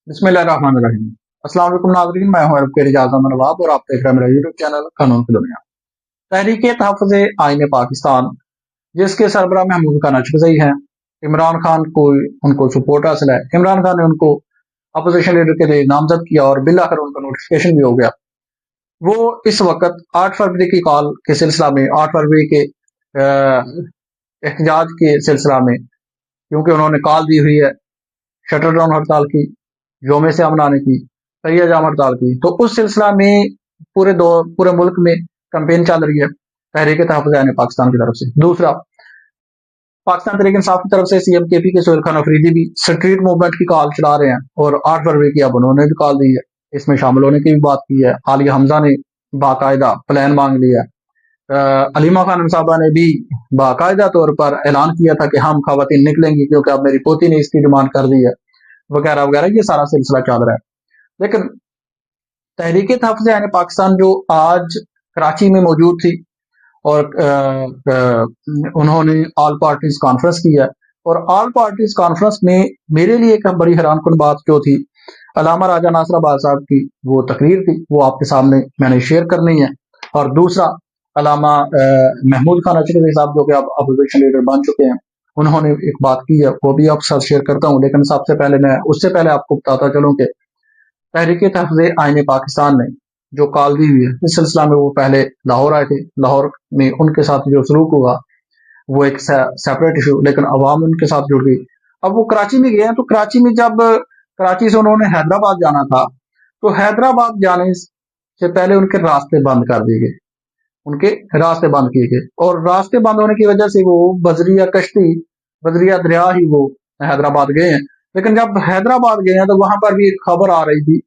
बिस्मिल्लाहिर्रहमानिर्रहीम। अस्सलाम वालेकुम नाज़रीन, मैं हूं आपके रियाज अहमद नवाब और आप देख रहे हैं मेरा यूट्यूब चैनल कानून की दुनिया। तहरीक तहफ़्फ़ुज़ आईन पाकिस्तान, जिसके सरबराह महमूद खान अचकज़ई हैं, इमरान खान को उनको सपोर्ट हासिल है। इमरान खान ने उनको अपोजिशन लीडर के लिए नामजद किया और बिलाखिर उनका नोटिफिकेशन भी हो गया। वो इस वक्त 8 फरवरी की कॉल के सिलसिला में, 8 फरवरी के एहतजाज के सिलसिला में, क्योंकि उन्होंने कॉल दी हुई है शटर डाउन हड़ताल की, योम से मनाने की, सैयद जाम हड़ताल की, तो उस सिलसिला में पूरे मुल्क में कैंपेन चल रही है तहरीक तहफ़्फ़ुज़ आईन पाकिस्तान की तरफ से। दूसरा, पाकिस्तान तहरीक इंसाफ की तरफ से सीएम केपी के सोहेल खान अफरीदी भी स्ट्रीट मूवमेंट की कॉल चला रहे हैं और 8 फरवरी की अब उन्होंने भी कॉल दी है, इसमें शामिल होने की भी बात की है। आलिया हमजा ने बाकायदा प्लान मांग लिया। अलीमा खान साहबा ने भी बाकायदा तौर पर ऐलान किया था कि हम खवातीन निकलेंगी क्योंकि अब मेरी पोती ने इसकी डिमांड कर दी है, वगैरह वगैरह। ये सारा सिलसिला चल रहा है। लेकिन तहरीक तहफ़्फ़ुज़ आईन पाकिस्तान जो आज कराची में मौजूद थी और उन्होंने ऑल पार्टीज कॉन्फ्रेंस की है, और ऑल पार्टीज कॉन्फ्रेंस में मेरे लिए एक बड़ी हैरान कुन बात जो थी, अलामा राजा नासराबाद साहब की वो तकरीर थी, वो आपके सामने मैंने शेयर करनी है। और दूसरा, अलामा महमूद खान अचकज़ई साहब जो कि अब अपोजिशन लीडर बन चुके हैं, उन्होंने एक बात की है, वो भी आपके साथ शेयर करता हूँ। लेकिन सबसे पहले मैं उससे पहले आपको बताता चलूँ कि तहरीक तहफ़्फ़ुज़ आईन पाकिस्तान ने जो कॉल दी हुई है, इस सिलसिला में वो पहले लाहौर आए थे। लाहौर में उनके साथ जो सलूक हुआ वो एक सेपरेट इशू, लेकिन अवाम उनके साथ जुड़ गई। अब वो कराची में गए हैं, तो कराची में जब कराची से उन्होंने हैदराबाद जाना था, तो हैदराबाद जाने से पहले उनके रास्ते बंद कर दिए गए, उनके रास्ते बंद किए गए। और रास्ते बंद होने की वजह से वो बजरिया कश्ती, बजरिया दरिया ही वो हैदराबाद गए हैं। लेकिन जब हैदराबाद गए हैं तो वहां पर भी एक खबर आ रही थी,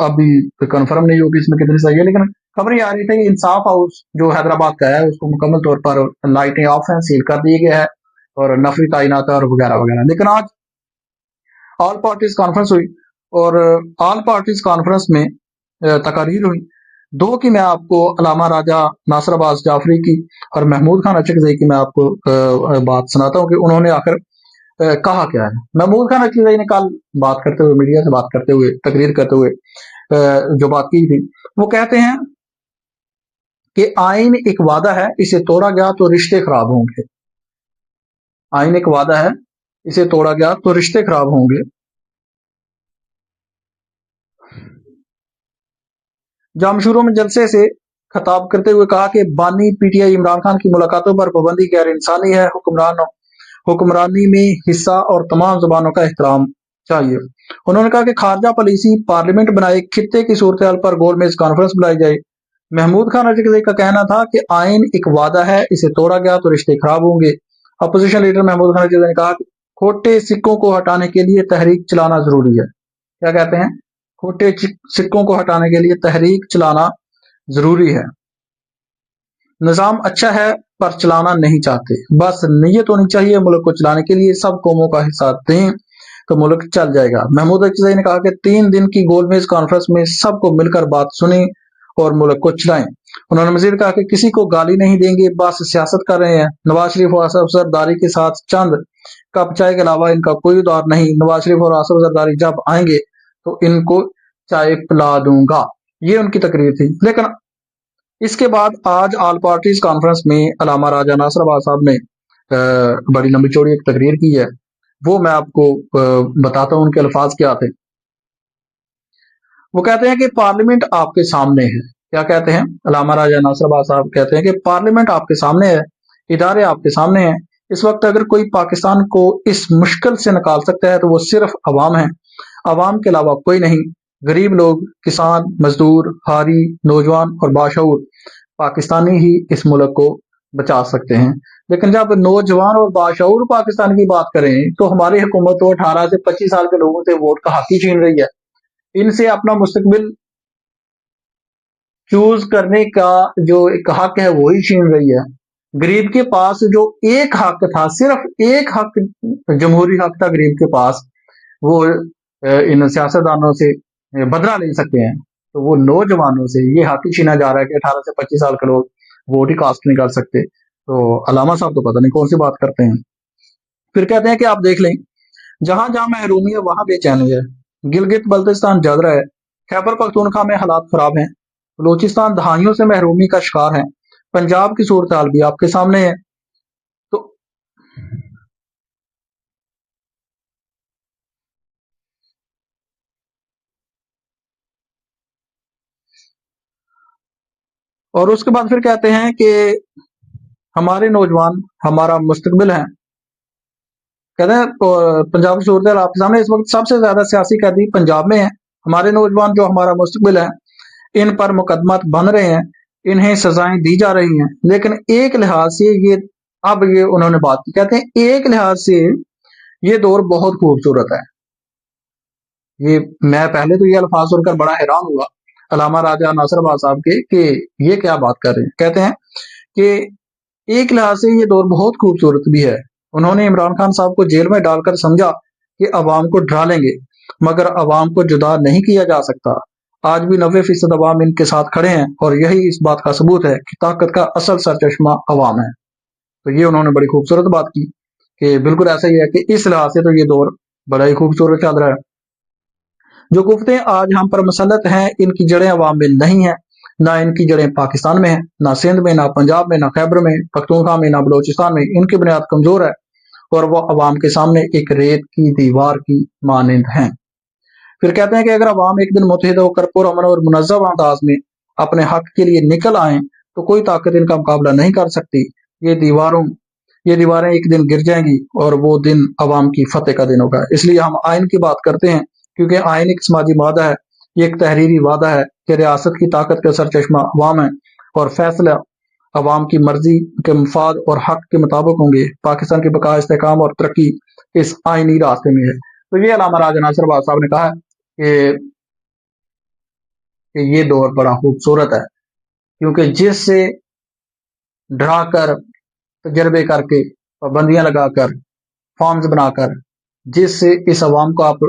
अभी कंफर्म नहीं होगी इसमें कितनी सही है, लेकिन खबर ये आ रही थी कि इंसाफ हाउस जो हैदराबाद का है उसको मुकम्मल तौर पर लाइटें ऑफ हैं, सील कर दिए गया है और नफरी तैनात और वगैरह वगैरह। लेकिन आज ऑल पार्टीज कॉन्फ्रेंस हुई और ऑल पार्टीज कॉन्फ्रेंस में तकारीर हुई दो की। मैं आपको अलामा राजा नासर अब्बास जाफरी की और महमूद खान अचकज़ई की मैं आपको बात सुनाता हूँ कि उन्होंने आखिर कहा क्या है। महमूद खान अचकज़ई ने कल बात करते हुए, मीडिया से बात करते हुए, तकरीर करते हुए जो बात की थी, वो कहते हैं कि आइन एक वादा है, इसे तोड़ा गया तो रिश्ते खराब होंगे। आइन एक वादा है, इसे तोड़ा गया तो रिश्ते खराब होंगे। जामशूरों में जलसे से खिताब करते हुए कहा कि बानी पीटीआई इमरान खान की मुलाकातों पर पाबंदी गैर इंसानी है, हुक्मरानी में हिस्सा और तमाम जुबानों का एहतराम चाहिए। उन्होंने कहा कि खारजा पॉलिसी पार्लियामेंट बनाए, खित्ते की सूरत पर गोल मेज कॉन्फ्रेंस बुलाई जाए। महमूद खान अचकज़ई का कहना था कि आइन एक वादा है, इसे तोड़ा गया तो रिश्ते खराब होंगे। अपोजिशन लीडर महमूद खान अचकज़ई ने कहा कि खोटे सिक्कों को हटाने के लिए तहरीक चलाना जरूरी है। क्या कहते हैं? खोटे सिक्कों को हटाने के लिए तहरीक चलाना जरूरी है। निजाम अच्छा है पर चलाना नहीं चाहते, बस नीयत होनी चाहिए मुल्क को चलाने के लिए। सब कौमों का हिस्सा दें तो मुल्क चल जाएगा। महमूद अचकज़ई ने कहा कि 3 दिन की गोलमेज कॉन्फ्रेंस में सबको मिलकर बात सुनी और मुल्क को चलाएं। उन्होंने मजीद कहा कि किसी को गाली नहीं देंगे, बस सियासत कर रहे हैं। नवाज शरीफ और आसिफ जरदारी के साथ चंद कप चाय के अलावा इनका कोई उधार नहीं। नवाज शरीफ और आसिफ जरदारी जब आएंगे तो इनको चाय पिला दूंगा। ये उनकी तकरीर थी। लेकिन इसके बाद आज ऑल पार्टीज कॉन्फ्रेंस में अलामा राजा नासर अब्बास साहब ने बड़ी लंबी चौड़ी एक तकरीर की है, वो मैं आपको बताता हूं उनके अल्फाज क्या थे। वो कहते हैं कि पार्लियामेंट आपके सामने है। क्या कहते हैं? अलामा राजा नासर अब्बास साहब कहते हैं कि पार्लियामेंट आपके सामने है, इदारे आपके सामने हैं। इस वक्त अगर कोई पाकिस्तान को इस मुश्किल से निकाल सकता है तो वो सिर्फ अवाम है, अवाम के अलावा कोई नहीं। गरीब लोग, किसान, मजदूर, हारी, नौजवान और बाशऊर पाकिस्तानी ही इस मुल्क को बचा सकते हैं। लेकिन जब नौजवान और बाशऊर पाकिस्तान की बात करें तो हमारी हुकूमत तो 18 से 25 साल के लोगों से वोट का हक ही छीन रही है। इनसे अपना मुस्तकबिल चूज करने का जो एक हक है वो ही छीन रही है। गरीब के पास जो एक हक था, सिर्फ एक हक, जमहूरी हक था गरीब के पास, वो इन सियासतदानों से बदला ले सकते हैं। तो वो नौजवानों से ये हक ही छीना जा रहा है कि 18 से 25 साल के लोग वोट ही कास्ट नहीं कर सकते। तो अलामा साहब तो पता नहीं कौन सी बात करते हैं। फिर कहते हैं कि आप देख लें, जहां जहां महरूमी है वहां बेचैनी है। गिलगित बल्तिस्तान जल रहा है, खैबर पख्तूनख्वा में हालात खराब हैं, बलूचिस्तान दहाइयों से महरूमी का शिकार है, पंजाब की सूरत हाल भी आपके सामने है। तो और उसके बाद फिर कहते हैं कि हमारे नौजवान हमारा मुस्तकबिल हैं। कहते हैं पंजाब की सूरत हाल आपके सामने, इस वक्त सबसे ज्यादा सियासी कैदी पंजाब में है, हमारे नौजवान जो हमारा मुस्तकबिल है, इन पर मुकदमा बन रहे हैं, इन्हें सजाएं दी जा रही हैं, लेकिन एक लिहाज से ये, अब ये उन्होंने बात की, कहते हैं एक लिहाज से ये दौर बहुत खूबसूरत है। ये मैं पहले तो ये अल्फाज सुनकर बड़ा हैरान हुआ अलामा राजा नासिर अब्बास साहब के कि ये क्या बात कर रहे हैं। कहते हैं कि एक लिहाज से ये दौर बहुत खूबसूरत भी है। उन्होंने इमरान खान साहब को जेल में डालकर समझा कि अवाम को डरा लेंगे, मगर अवाम को जुदा नहीं किया जा सकता। आज भी 90% अवाम इनके साथ खड़े हैं और यही इस बात का सबूत है कि ताकत का असल सरचश्मा अवाम है। तो ये उन्होंने बड़ी खूबसूरत बात की कि बिल्कुल ऐसा ही है कि इस लिहाज से तो ये दौर बड़ा ही खूबसूरत चल रहा है। जो कुफ्तें आज हम पर मसलत हैं, इनकी जड़ें अवाम में नहीं है, ना इनकी जड़ें पाकिस्तान में है, ना सिंध में, ना पंजाब में, ना खैबर में पख्तूनख्वा में, ना बलोचिस्तान में। इनकी बुनियाद कमजोर है और वो अवाम के सामने एक रेत की दीवार की मानंद हैं। फिर कहते हैं कि अगर अवाम एक दिन मुतहिद होकर पुरअमन और मुनज़्ज़म अंदाज में अपने हक के लिए निकल आए तो कोई ताकत इनका मुकाबला नहीं कर सकती। ये दीवारें एक दिन गिर जाएंगी और वो दिन अवाम की फतेह का दिन होगा। इसलिए हम आइन की बात करते हैं, क्योंकि आइन एक समाजी वादा है, ये एक तहरीरी वादा है कि रियासत की ताकत का सरचश्मा अवाम है और फैसला अवाम की मर्जी के मफाद और हक के मुताबिक होंगे। पाकिस्तान की बका, इस्तेहकाम और तरक्की इस आइनी रास्ते में है। तो ये अलामा राजा नासिर अब्बास साहब ने कहा है कि ये दौर बड़ा खूबसूरत है, क्योंकि जिससे डरा कर, तजर्बे करके, पाबंदियां लगाकर, फॉर्म्स बनाकर, जिससे इस अवाम को आप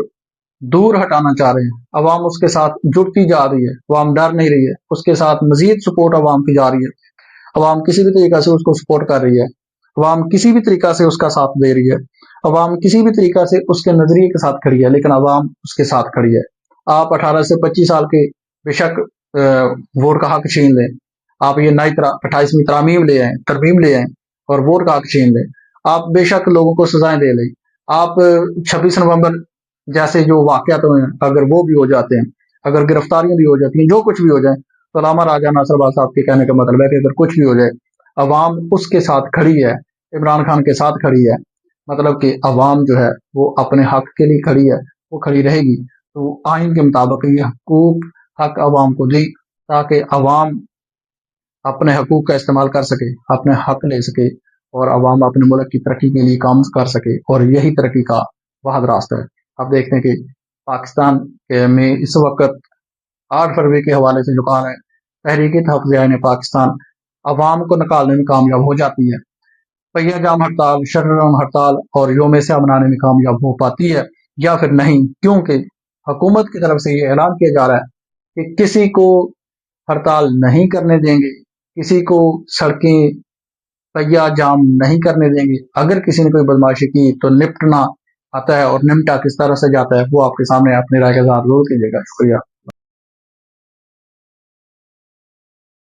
दूर हटाना चाह रहे हैं, अवाम उसके साथ जुड़ती जा रही है, अवाम डर नहीं रही है, उसके साथ मजीद सपोर्ट अवाम की जा रही है, अवाम किसी भी तरीका से उसको सपोर्ट कर रही है, अवाम किसी भी तरीका से उसका साथ दे रही है, अवाम किसी भी तरीका से उसके नजरिए के साथ खड़ी है, लेकिन अवाम उसके साथ खड़ी है। आप 18 से 25 साल के बेशक वोट का हक छीन लें, आप ये नई 28वीं तरमीम ले आए और वोट का हक छीन लें, आप बेशक लोगों को सजाएं दे लें, आप 26 नवंबर जैसे जो वाकयात हुए हैं अगर वो भी हो जाते हैं, अगर गिरफ्तारियां भी हो जाती हैं, जो कुछ भी हो जाए, तो अलामा राजा नासिर अब्बास साहब के कहने का मतलब है कि अगर कुछ भी हो जाए, अवाम उसके साथ खड़ी है, इमरान खान के साथ खड़ी है, मतलब कि अवाम जो है वो अपने हक के लिए खड़ी है, वो खड़ी रहेगी। तो आइन के मुताबिक ये हकूक हक अवाम को दी, ताकि अवाम अपने हकूक का इस्तेमाल कर सके, अपने हक ले सके और अवाम अपने मुल्क की तरक्की के लिए काम कर सके, और यही तरक्की का वाहद रास्ता है। अब देखते हैं कि पाकिस्तान में इस वक्त 8 फरवरी के हवाले से जो कहा है, तहरीक तहफ़्फ़ुज़ पाकिस्तान अवाम को निकालने में कामयाब हो जाती है, पहिया जाम हड़ताल, शटरडाउन हड़ताल और योम से मनाने में कामयाब हो पाती है या फिर नहीं, क्योंकि हुकूमत की तरफ से ये ऐलान किया जा रहा है कि किसी को हड़ताल नहीं करने देंगे, किसी को सड़कें पहिया जाम नहीं करने देंगे। अगर किसी ने कोई बदमाशी की तो निपटना आता है, और निपटा किस तरह से जाता है वो आपके सामने अपनी राय के साथ जरूर कीजिएगा। शुक्रिया।